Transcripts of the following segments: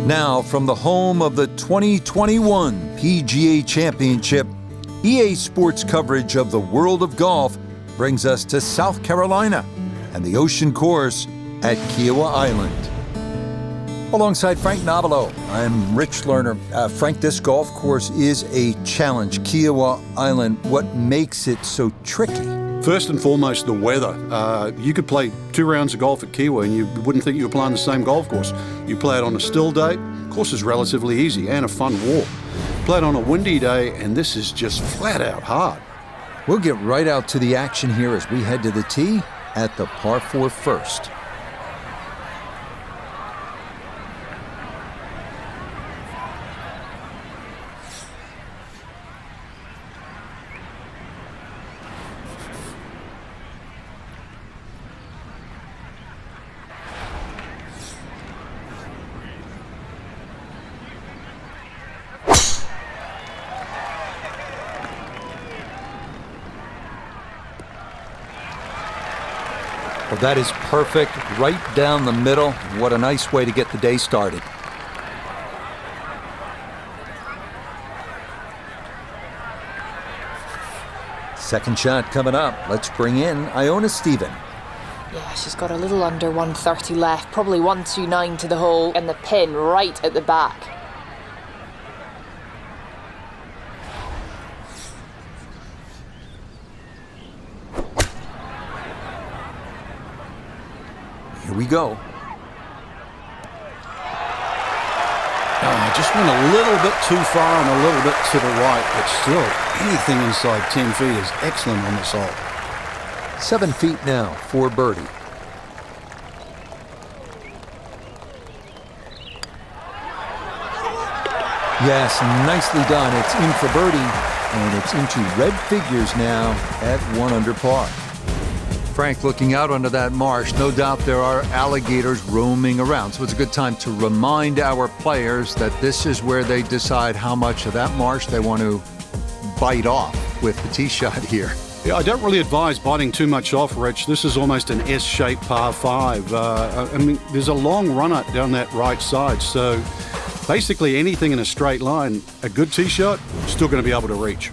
Now, from the home of the 2021 PGA Championship, EA Sports coverage of the world of golf brings us to South Carolina and the Ocean Course at Kiowa Island. Alongside Frank Nobilo, I'm Rich Lerner. Frank, this golf course is a challenge. Kiowa Island, what makes it so tricky? First and foremost, the weather. You could play 2 rounds of golf at Kiowa and you wouldn't think you were playing the same golf course. You play it on a still day, the course is relatively easy and a fun walk. Play it on a windy day and this is just flat out hard. We'll get right out to the action here as we head to the tee at the par 4 first. Well, that is perfect, right down the middle. What a nice way to get the day started. Second shot coming up. Let's bring in Iona Stephen. Yeah, she's got a little under 130 left, probably 129 to the hole, and the pin right at the back. Here we go. Just went a little bit too far and a little bit to the right, but still, anything inside 10 feet is excellent on this hole. 7 feet now for birdie. Yes, nicely done. It's in for birdie, and it's into red figures now at 1 under par. Frank, looking out onto that marsh, no doubt there are alligators roaming around. So it's a good time to remind our players that this is where they decide how much of that marsh they want to bite off with the tee shot here. Yeah, I don't really advise biting too much off, Rich. This is almost an S-shaped par 5. I mean, there's a long run-up down that right side, so basically anything in a straight line, a good tee shot, still going to be able to reach.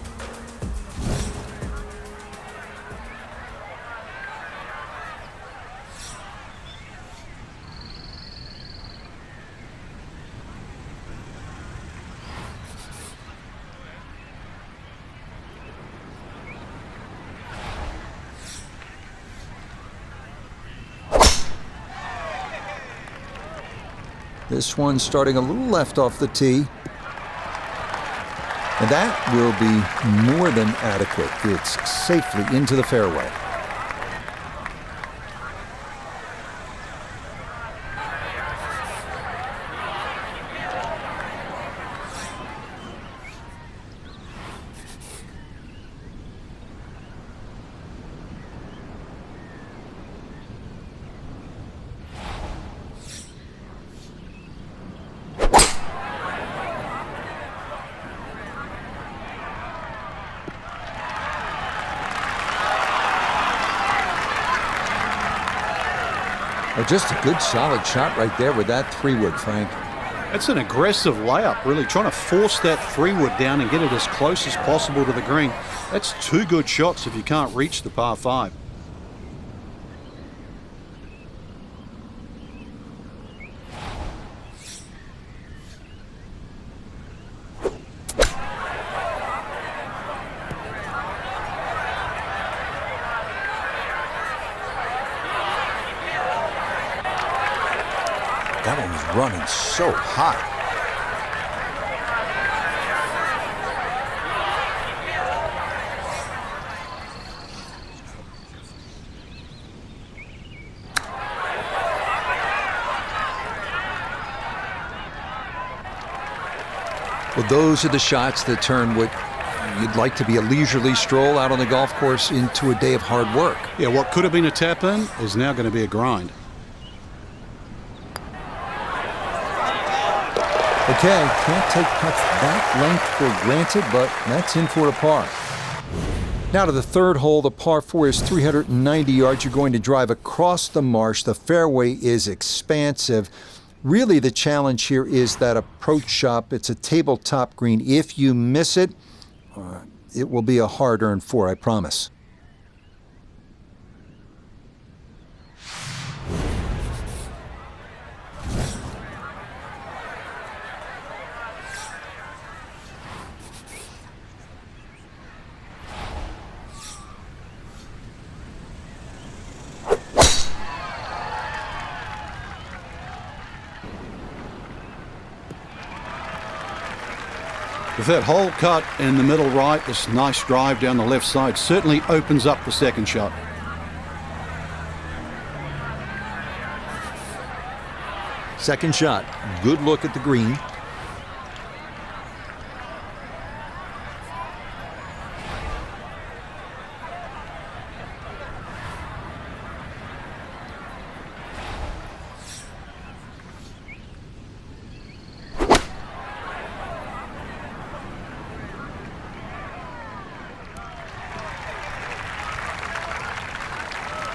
This one starting a little left off the tee. And that will be more than adequate. It's safely into the fairway. Oh, just a good solid shot right there with that 3-wood, Frank. That's an aggressive layup, really trying to force that 3-wood down and get it as close as possible to the green. That's 2 good shots if you can't reach the par 5. That one was running so hot. Well, those are the shots that turn what you'd like to be a leisurely stroll out on the golf course into a day of hard work. Yeah, what could have been a tap-in is now going to be a grind. Okay, can't take putts that length for granted, but that's in for a par. Now to the third hole. The par 4 is 390 yards. You're going to drive across the marsh. The fairway is expansive. Really, the challenge here is that approach shot. It's a tabletop green. If you miss it, it will be a hard-earned 4, I promise. With that hole cut in the middle right, this nice drive down the left side certainly opens up the second shot. Second shot, good look at the green.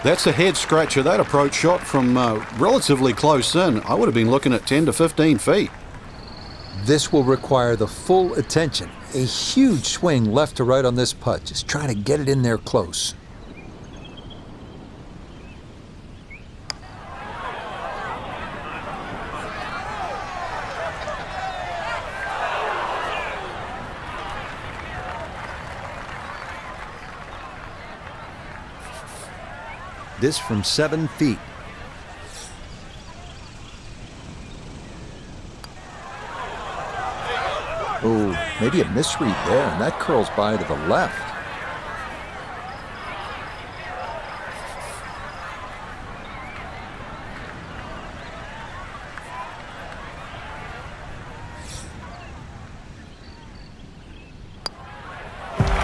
That's a head scratcher. That approach shot from relatively close in. I would have been looking at 10 to 15 feet. This will require the full attention. A huge swing left to right on this putt. Just trying to get it in there close. This from 7 feet. Oh, maybe a misread there, and that curls by to the left.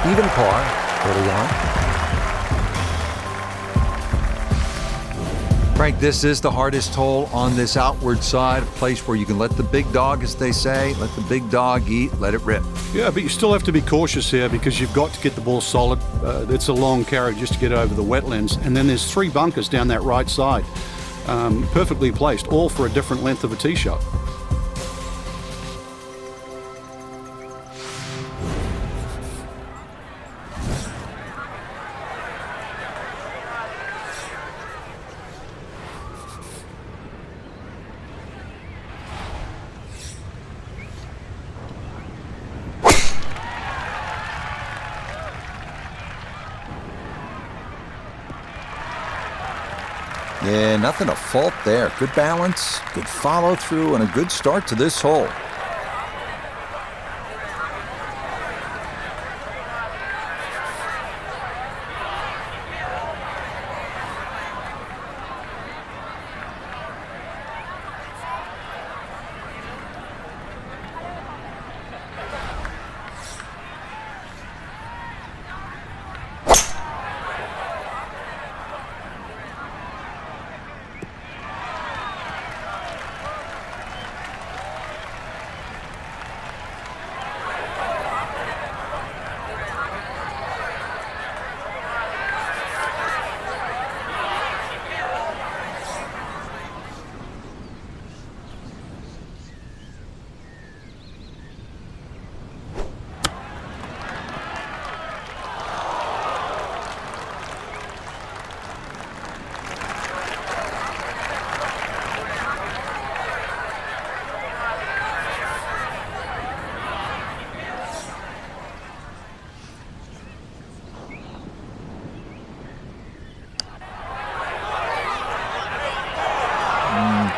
Even par early on. Frank, this is the hardest hole on this outward side, a place where you can let the big dog, as they say, let the big dog eat, let it rip. Yeah, but you still have to be cautious here because you've got to get the ball solid. It's a long carry just to get over the wetlands. And then there's 3 bunkers down that right side, perfectly placed, all for a different length of a tee shot. Yeah, nothing to fault there. Good balance, good follow through, and a good start to this hole.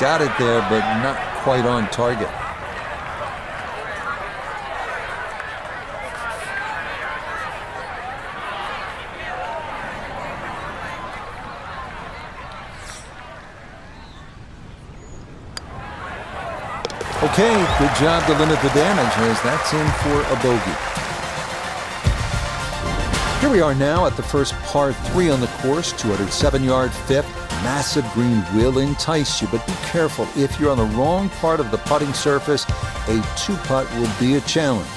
Got it there, but not quite on target. Okay, good job to limit the damage as that's in for a bogey. Here we are now at the first par 3 on the course, 207-yard fifth. Massive green will entice you, but be careful. If you're on the wrong part of the putting surface, a 2-putt will be a challenge.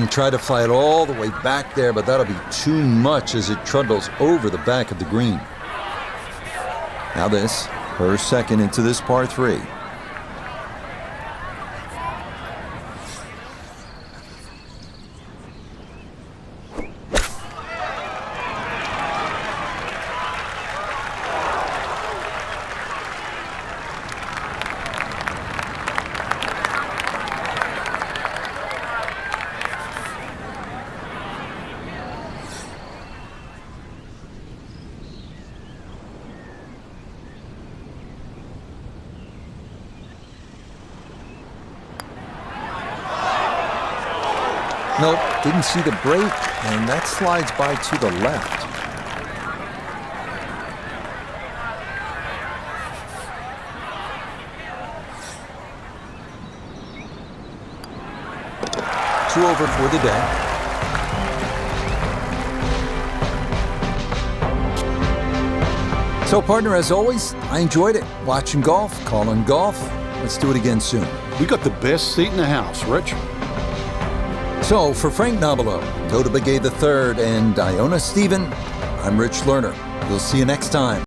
Try to fly it all the way back there, but that'll be too much as it trundles over the back of the green. Now this, her second into this par 3. Nope, didn't see the break, and that slides by to the left. Two over for the day. So, partner, as always, I enjoyed it. Watching golf, calling golf. Let's do it again soon. We got the best seat in the house, Rich. So, for Frank Nobilo, Toda Begay III, and Iona Stephen, I'm Rich Lerner. We'll see you next time.